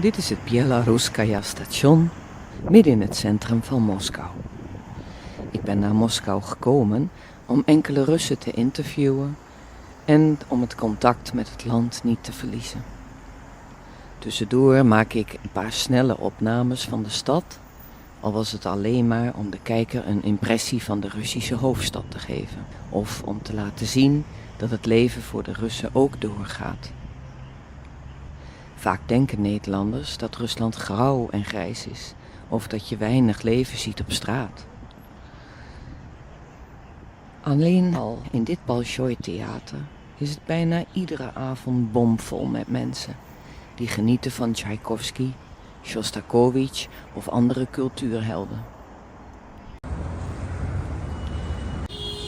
Dit is het Belaruskaya station, midden in het centrum van Moskou. Ik ben naar Moskou gekomen om enkele Russen te interviewen en om het contact met het land niet te verliezen. Tussendoor maak ik een paar snelle opnames van de stad, al was het alleen maar om de kijker een impressie van de Russische hoofdstad te geven, of om te laten zien dat het leven voor de Russen ook doorgaat. Vaak denken Nederlanders dat Rusland grauw en grijs is, of dat je weinig leven ziet op straat. Alleen al in dit Bolshoi-theater is het bijna iedere avond bomvol met mensen die genieten van Tchaikovsky, Shostakovich of andere cultuurhelden.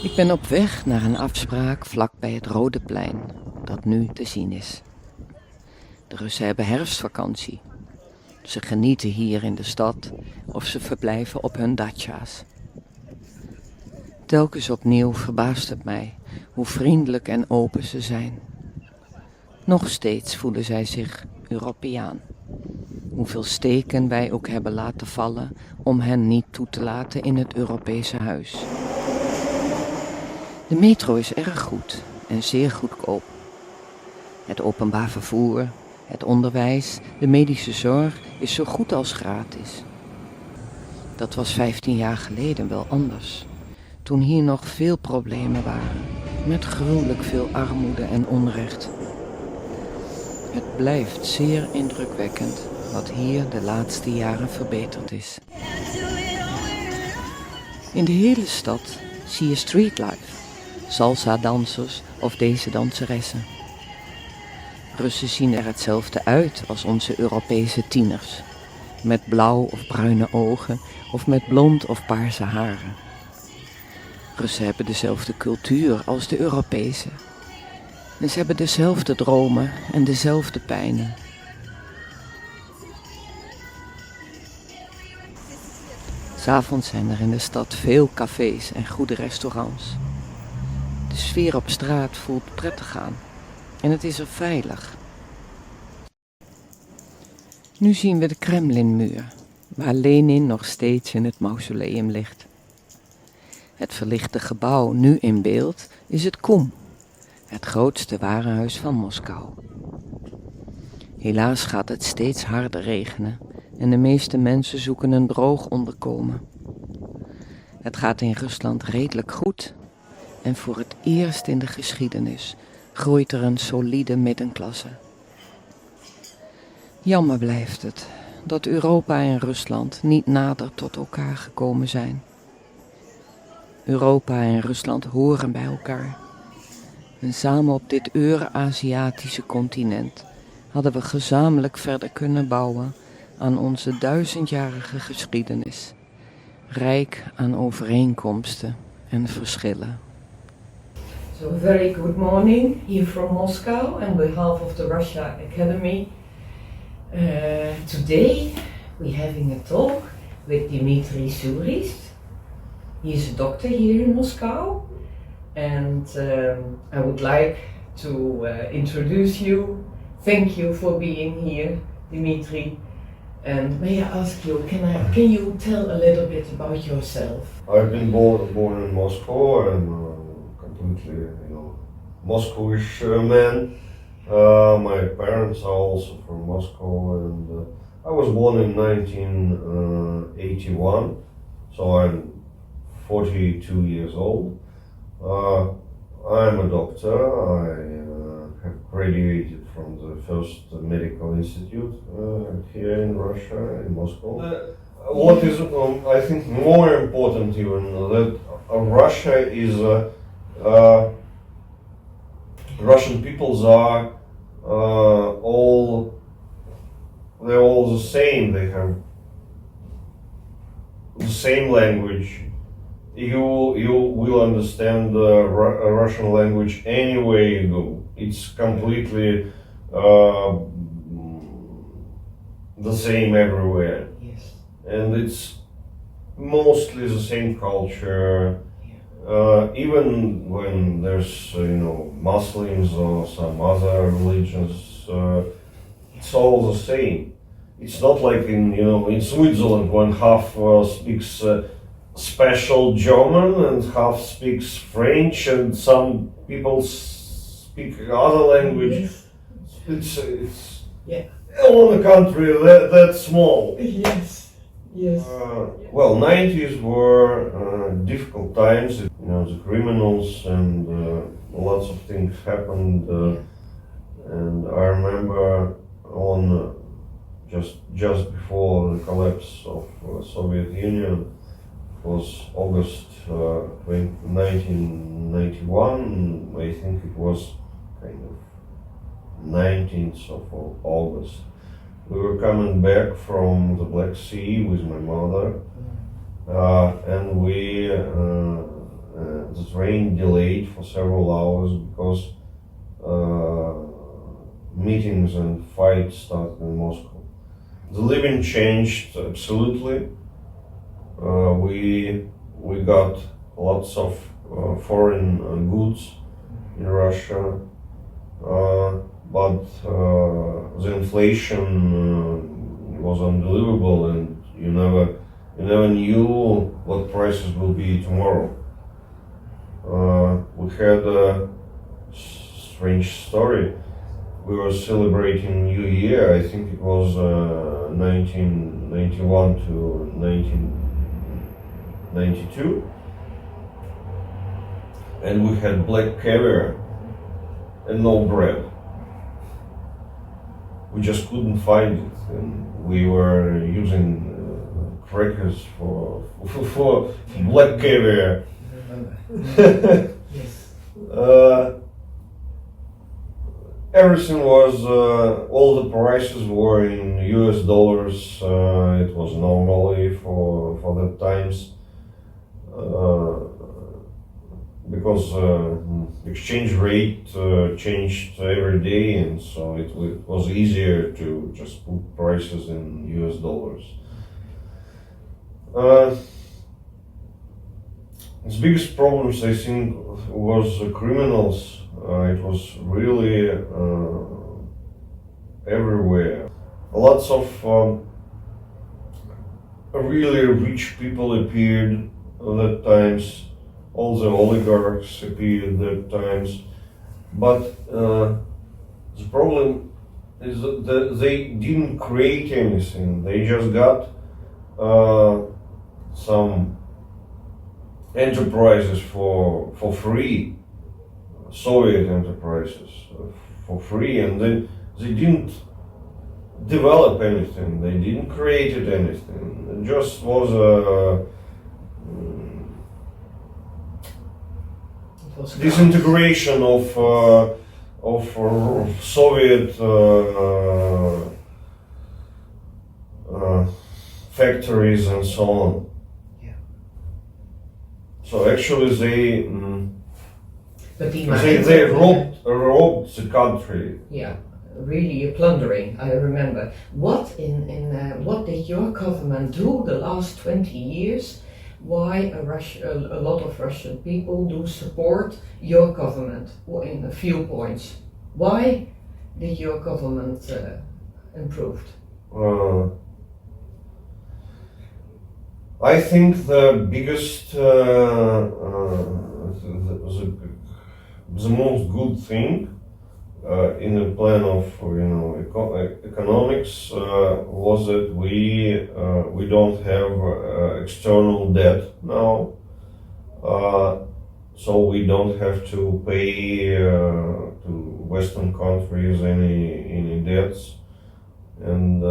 Ik ben op weg naar een afspraak vlak bij het Rode Plein, dat nu te zien is. De Russen hebben herfstvakantie. Ze genieten hier in de stad of ze verblijven op hun dacha's. Telkens opnieuw verbaast het mij hoe vriendelijk en open ze zijn. Nog steeds voelen zij zich Europeaan. Hoeveel steken wij ook hebben laten vallen om hen niet toe te laten in het Europese huis. De metro is erg goed en zeer goedkoop. Het openbaar vervoer, het onderwijs, de medische zorg is zo goed als gratis. Dat was 15 jaar geleden wel anders, toen hier nog veel problemen waren, met gruwelijk veel armoede en onrecht. Het blijft zeer indrukwekkend wat hier de laatste jaren verbeterd is. In de hele stad zie je streetlife, salsa-dansers of deze danseressen. Russen zien er hetzelfde uit als onze Europese tieners, met blauw of bruine ogen of met blond of paarse haren. Russen hebben dezelfde cultuur als de Europese. En ze hebben dezelfde dromen en dezelfde pijnen. S'avonds zijn er in de stad veel cafés en goede restaurants. De sfeer op straat voelt prettig aan en het is er veilig. Nu zien we de Kremlinmuur, waar Lenin nog steeds in het mausoleum ligt. Het verlichte gebouw nu in beeld is het Kom, het grootste warenhuis van Moskou. Helaas gaat het steeds harder regenen en de meeste mensen zoeken een droog onderkomen. Het gaat in Rusland redelijk goed en voor het eerst in de geschiedenis groeit er een solide middenklasse. Jammer blijft het dat Europa en Rusland niet nader tot elkaar gekomen zijn. Europa en Rusland horen bij elkaar. En samen op dit Euraziatische continent hadden we gezamenlijk verder kunnen bouwen aan onze 1000-jarige geschiedenis, rijk aan overeenkomsten en verschillen. So a very good morning here from Moscow on behalf of the Russia Academy. Today we're having a talk with Dimitry. He is a doctor here in Moscow, and I would like to introduce you. Thank you for being here, Dimitry. And may I ask you, can you tell a little bit about yourself? I've been born in Moscow. I'm completely, Moscowish man. My parents are also from Moscow, and I was born in 1981, so I'm 42 years old. I'm a doctor. I have graduated from the first medical institute here in Russia, in Moscow. What is, I think, more important even, that Russia is, Russian peoples are they're all the same. They have the same language. You will understand the Russian language anywhere you go. It's completely the same everywhere. Yes. And it's mostly the same culture. Even when there's Muslims or some other religions, it's all the same. it's not like in Switzerland when half speaks special German and half speaks French and some people speak other language. Yes. It's Yeah. on a country that small. Yes. Yes. Well, 90s were difficult times. The criminals and lots of things happened. And I remember on just before the collapse of Soviet Union, it was August 1991. I think it was kind of 19th of August. We were coming back from the Black Sea with my mother, and the train delayed for several hours because meetings and fights started in Moscow. The living changed absolutely. We got lots of foreign goods in Russia. But the inflation was unbelievable, and you never knew what prices will be tomorrow. We had a strange story. We were celebrating New Year. I think it was 1991 to 1992, and we had black caviar and no bread. We just couldn't find it, and we were using crackers for black caviar. Yes. Everything was, all the prices were in US dollars. It was normally for the times. Because exchange rate changed every day, and so it was easier to just put prices in US dollars. Its biggest problems, I think, was criminals. It was really everywhere. Lots of really rich people appeared at that times. All the oligarchs appeared at times, but the problem is that they didn't create anything. They just got some enterprises for free, Soviet enterprises for free, and then they didn't develop anything. They didn't create anything. It just was a disintegration of Soviet factories and so on. Yeah. So actually they But the robbed the country. Yeah, really plundering. I remember. What did your government do the last 20 years? Why a lot of Russian people do support your government in a few points? Why did your government improve? I think the biggest, the most good thing in the plan of economics was that we don't have external debt now, so we don't have to pay to Western countries any debts, and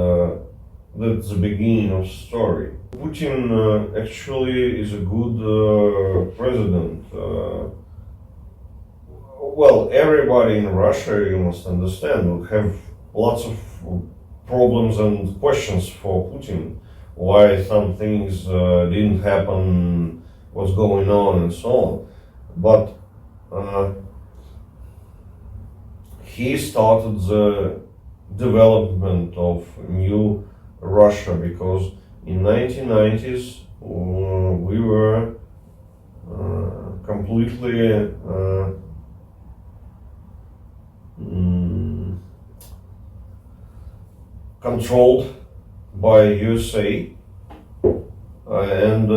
that's the beginning of the story. Putin actually is a good president. Well, everybody in Russia, you must understand, will have lots of problems and questions for Putin. Why some things didn't happen, what's going on, and so on. But he started the development of new Russia, because in 1990s we were completely controlled by USA, and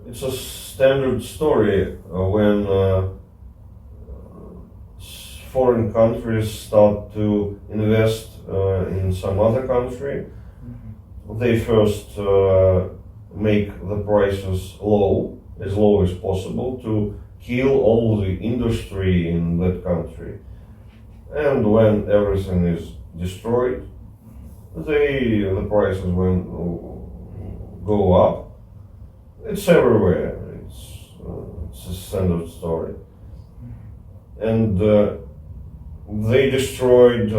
it's a standard story when foreign countries start to invest in some other country. They first make the prices as low as possible, to kill all the industry in that country. And when everything is destroyed, the prices will go up. It's everywhere. It's a standard story. And they destroyed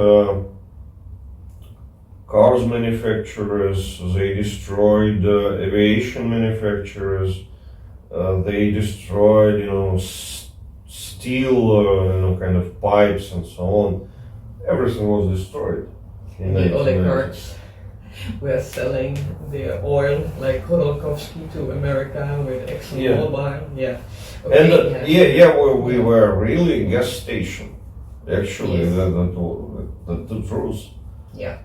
cars manufacturers. They destroyed aviation manufacturers. They destroyed, steel, kind of pipes and so on. Everything was destroyed. The oligarchs were selling their oil, like Khodorkovsky, to America with ExxonMobil. Yeah. Okay, we were really a gas station. Actually, Yes. that's the truth. Yeah.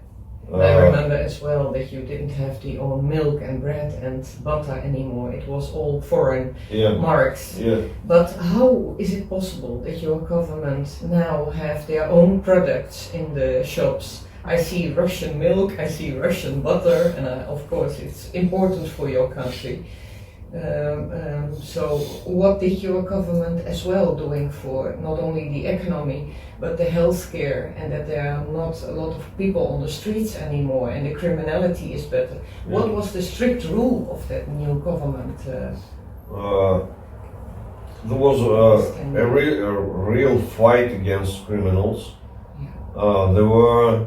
I remember as well that you didn't have the own milk and bread and butter anymore. It was all foreign marks. Yeah. But how is it possible that your government now have their own products in the shops? I see Russian milk, I see Russian butter, and of course it's important for your country. So what did your government as well doing for not only the economy but the healthcare, and that there are not a lot of people on the streets anymore and the criminality is better? What was the strict rule of that new government? There was a real fight against criminals. There were,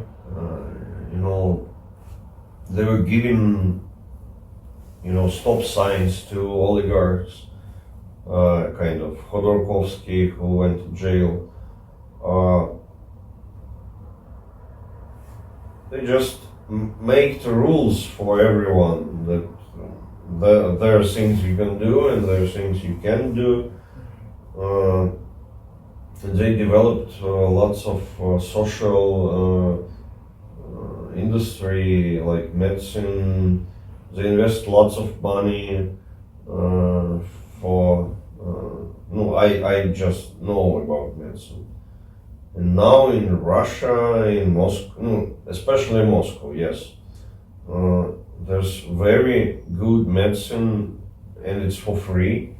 they were giving, stop signs to oligarchs, kind of Khodorkovsky, who went to jail. They just make the rules for everyone, that there are things you can do and there are things you can't do. They developed lots of social industry, like medicine. They invest lots of money for. I just know about medicine. And now in Russia, in Moscow, especially Moscow, yes, there's very good medicine and it's for free.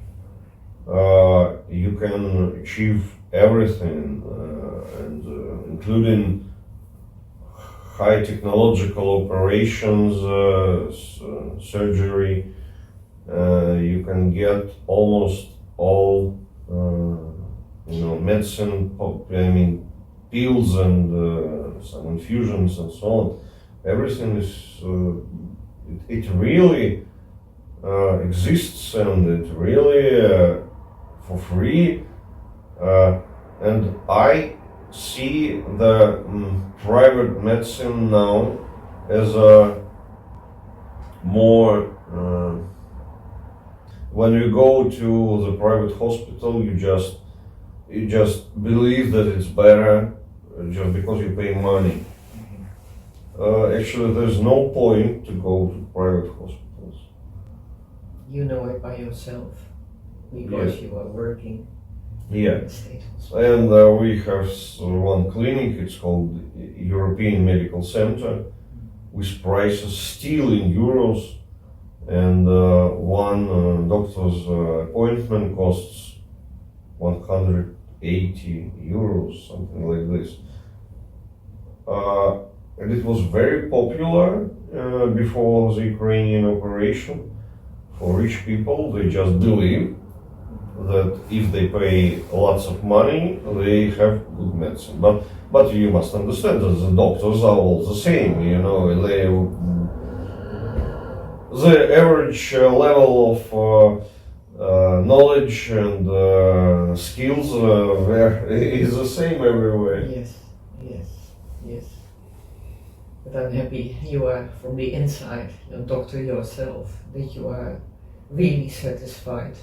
You can achieve everything, and including high technological operations, surgery. You can get almost all, medicine, pills and some infusions and so on. Everything is, it really exists, and it really for free. And I see the private medicine now as a more, when you go to the private hospital, you just believe that it's better just because you pay money. Actually, there's no point to go to private hospitals. You know it by yourself because you are working. Yeah, and we have one clinic, it's called European Medical Center, with prices still in euros, and one doctor's appointment costs 180 euros, something like this. And it was very popular before the Ukrainian operation. For rich people, they just believe that if they pay lots of money, they have good medicine. But you must understand that the doctors are all the same. The average level of knowledge and skills is the same everywhere. Yes. But I'm happy you are from the inside, a doctor yourself, that you are really satisfied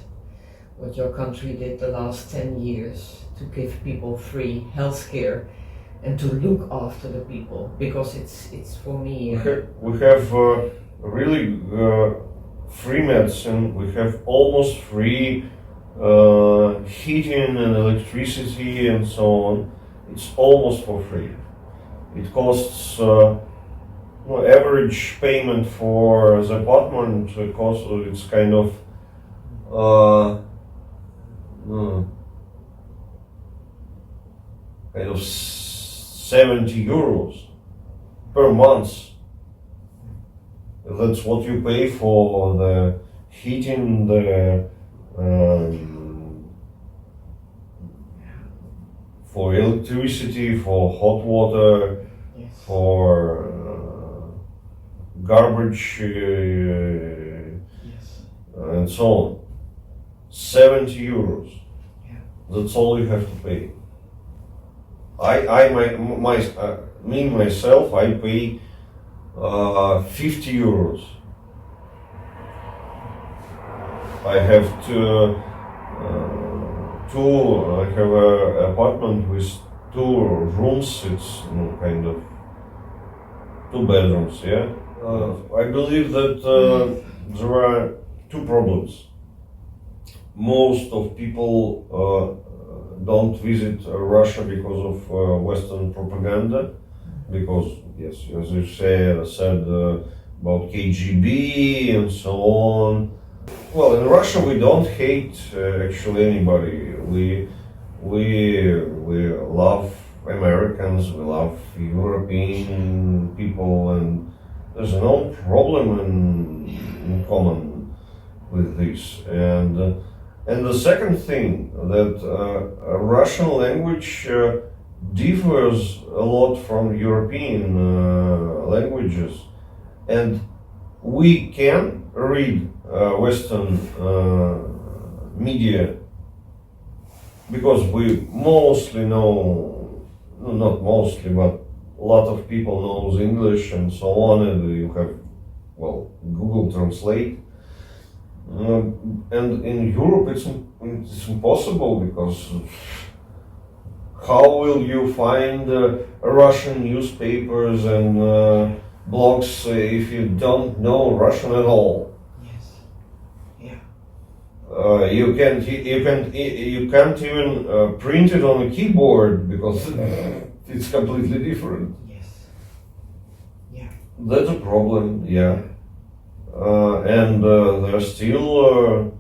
what your country did the last 10 years to give people free healthcare and to look after the people, because it's for me. We have really free medicine. We have almost free heating and electricity and so on. It's almost for free. It costs average payment for the apartment cost. It's kind of kind of 70 euros per month. That's what you pay for the heating, the for electricity, for hot water, Yes. for garbage, Yes. and so on. 70 euros. Yeah. That's all you have to pay. Myself, I pay 50 euros. I have I have an apartment with 2 rooms. It's kind of 2 bedrooms. Yeah. I believe that there are 2 problems. Most of people don't visit Russia because of Western propaganda, because yes, as you said about KGB and so on. Well, in Russia we don't hate actually anybody. We love Americans, we love European people, and there's no problem in common with this. And the second thing, that Russian language differs a lot from European languages, and we can read Western media because we mostly know, not mostly, but a lot of people knows English and so on, and you have, well, Google Translate. And in Europe it's impossible, because how will you find Russian newspapers and blogs if you don't know Russian at all? Yes. Yeah. You can't even print it on a keyboard because it's completely different. Yes. Yeah. That's a problem. Yeah. And there are still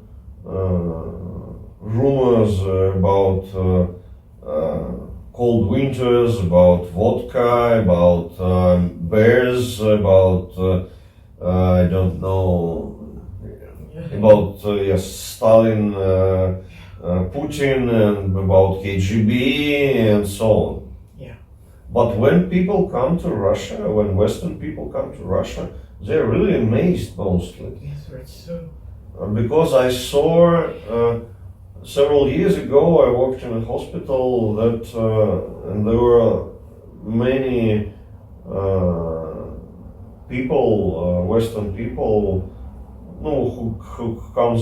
rumors about cold winters, about vodka, about bears, about I don't know, about Stalin, Putin, and about KGB and so on. Yeah. But when people come to Russia, when Western people come to Russia, they're really amazed mostly. Yes, that's true. Because I saw several years ago, I worked in a hospital that, and there were many people, Western people, who come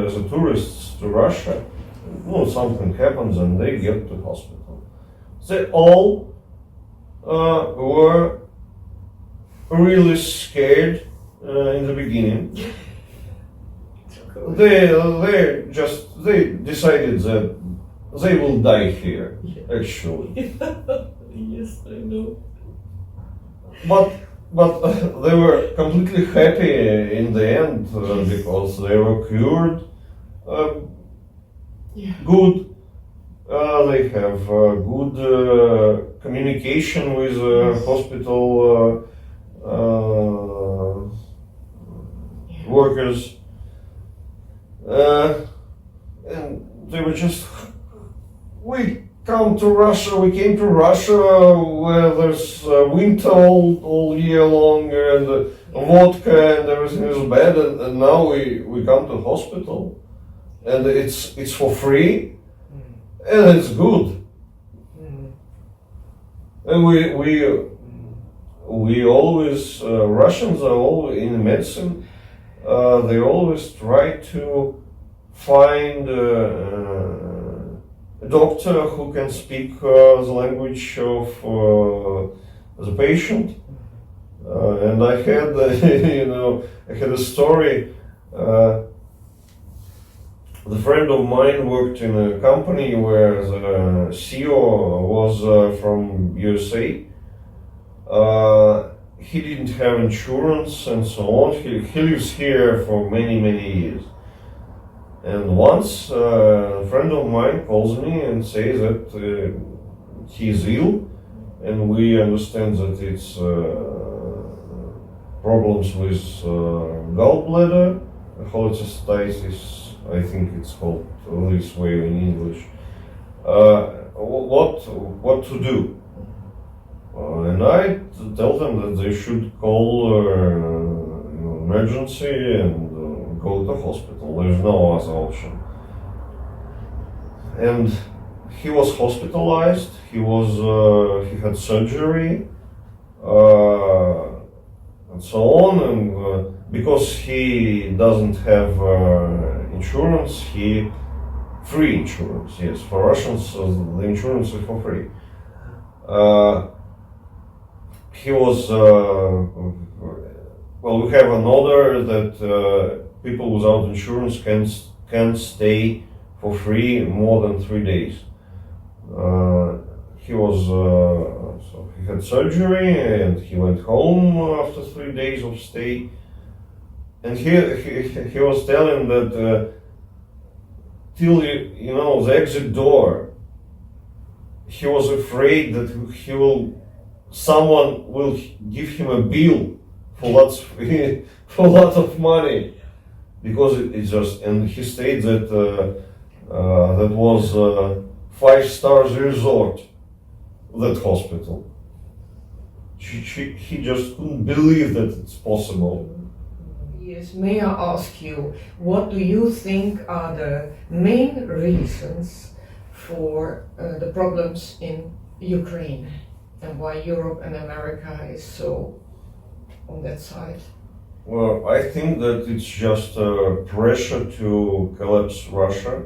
as a tourists to Russia. Something happens and they get to hospital. They all were really scared in the beginning. They decided that they will die here, actually. Yes, I know. But they were completely happy in the end because they were cured. Good. They have good communication with hospital workers. And they were just, we came to Russia where there's winter all year long, and vodka and everything is bad, and now we come to hospital and it's for free and it's good. And we always, Russians are always in medicine, they always try to find a a doctor who can speak the language of the patient. And I had, I had a story. The friend of mine worked in a company where the CEO was from USA. He didn't have insurance and so on. He lives here for many, many years. And once a friend of mine calls me and says that he's ill, and we understand that it's problems with gallbladder, cholecystitis, I think it's called this way in English. What to do? And I tell them that they should call emergency and go to hospital. There's no other option. And he was hospitalized. He had surgery and so on. And because he doesn't have insurance, free insurance. Yes, for Russians the insurance is for free. He was, well, we have an order that people without insurance can stay for free more than 3 days. He had surgery and he went home after 3 days of stay. And he was telling that till the exit door, he was afraid that someone will give him a bill for lots of money, because it's just. And he stated that that was a 5-star resort, that hospital. He just couldn't believe that it's possible. Yes, may I ask you, what do you think are the main reasons for the problems in Ukraine, and why Europe and America is so on that side? Well, I think that it's just pressure to collapse Russia.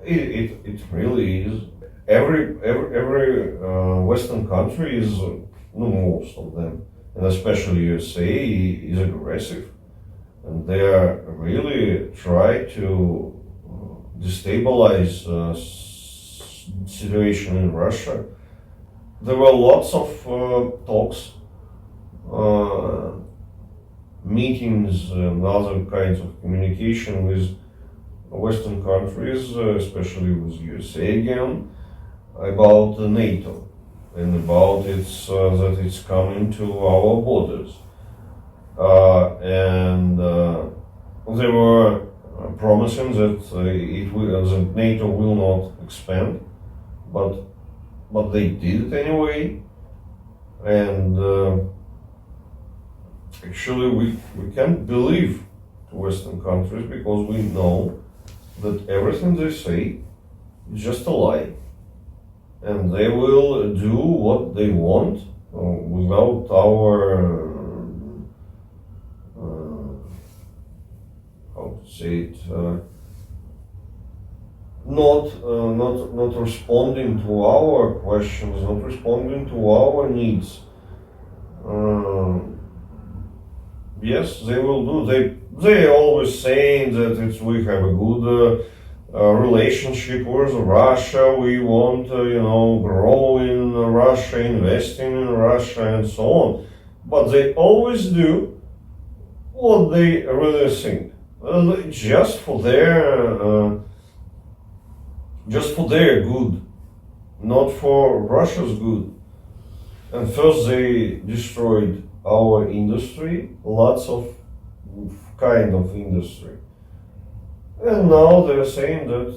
It really is. Every Western country is, most of them, and especially USA, is aggressive. And they are really try to destabilize situation in Russia. There were lots of talks, meetings and other kinds of communication with Western countries, especially with USA again, about NATO and about that it's coming to our borders. And they were promising that that NATO will not expand, but they did it anyway. And actually, we can't believe to Western countries, because we know that everything they say is just a lie, and they will do what they want without our not responding to our questions, not responding to our needs. Yes, they will do. They always saying that we have a good relationship with Russia. We want grow in Russia, investing in Russia, and so on. But they always do what they really think. Just for their good, not for Russia's good. And first they destroyed our industry, lots of kind of industry. And now they're saying that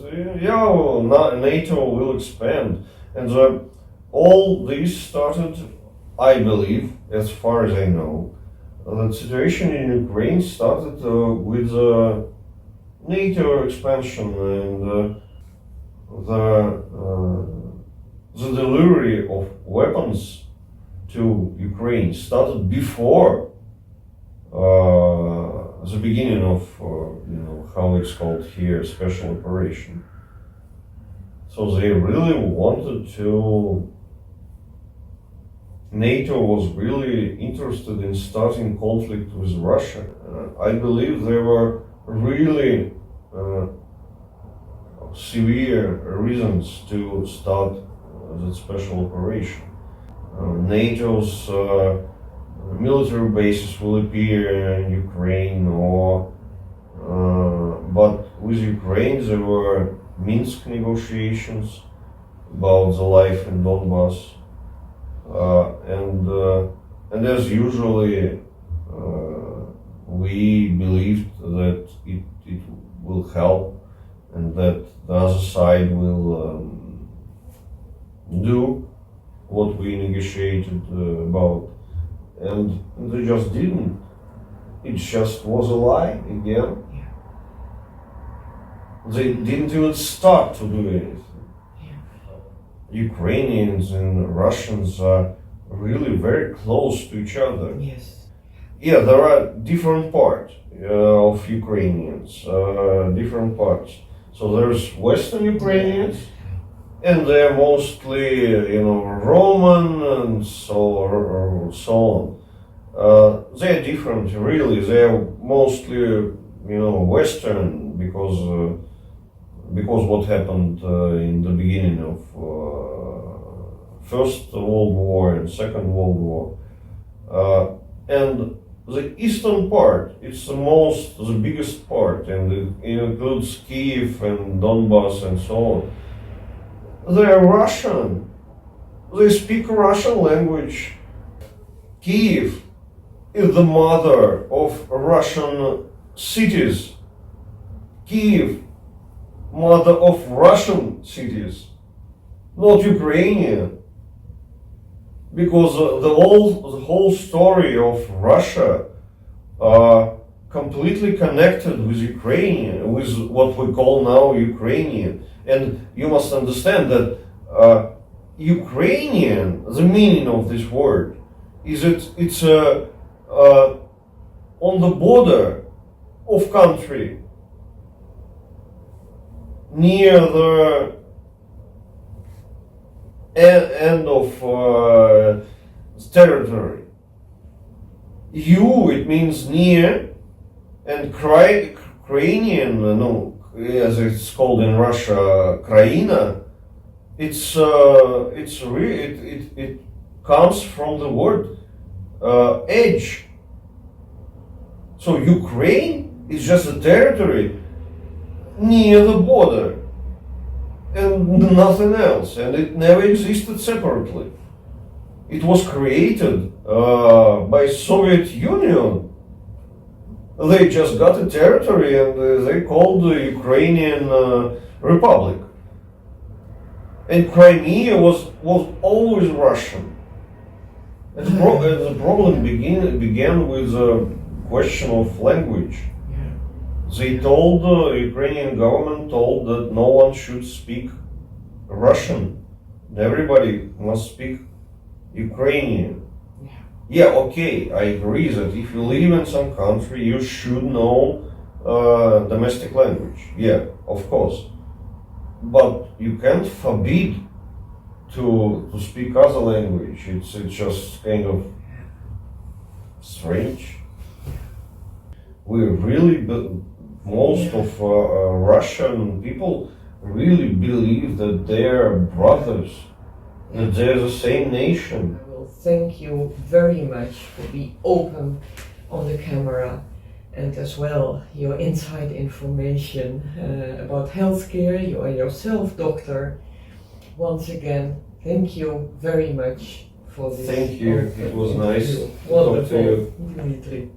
NATO will expand. And all this started, I believe, as far as I know, the situation in Ukraine started with NATO expansion, and the delivery of weapons to Ukraine started before the beginning of how it's called here, special operation. So they really wanted to. NATO was really interested in starting conflict with Russia. I believe there were really severe reasons to start that special operation. NATO's military bases will appear in Ukraine, but with Ukraine there were Minsk negotiations about the life in Donbass. And as usually, we believed that it will help and that the other side will do what we negotiated about. And they just didn't. It just was a lie again. Yeah. They didn't even start to do anything. Ukrainians and Russians are really very close to each other. Yes. Yeah, there are different parts of Ukrainians, different parts. So there's Western Ukrainians, and they're mostly, Roman and so on. They're different, really. They're mostly, Western because what happened in the beginning of First World War and Second World War. And the eastern part, it's the biggest part, and it includes Kiev and Donbass and so on. They are Russian. They speak Russian language. Kiev is the mother of Russian cities. Kiev, mother of Russian cities, not Ukrainian. Because the whole story of Russia completely connected with Ukrainian, with what we call now Ukrainian. And you must understand that Ukrainian, the meaning of this word, is it's on the border of country, near the end of territory. It means near, and Ukrainian, as it's called in Russia, Kraina. It comes from the word edge. So Ukraine is just a territory near the border, and nothing else, and it never existed separately. It was created by Soviet Union. They just got a territory and they called the Ukrainian Republic. And Crimea was always Russian. And the problem began with a question of language. They told, the Ukrainian government told that no one should speak Russian. Everybody must speak Ukrainian. Yeah, okay, I agree that if you live in some country, you should know domestic language. Yeah, of course. But you can't forbid to speak other language. It's just kind of strange. Most of Russian people really believe that they're brothers, that they're the same nation. I will thank you very much for being open on the camera, and as well your inside information about healthcare. You are yourself doctor. Once again, thank you very much for this. Thank you. It was nice to talk to Wonderful, you. Dimitry.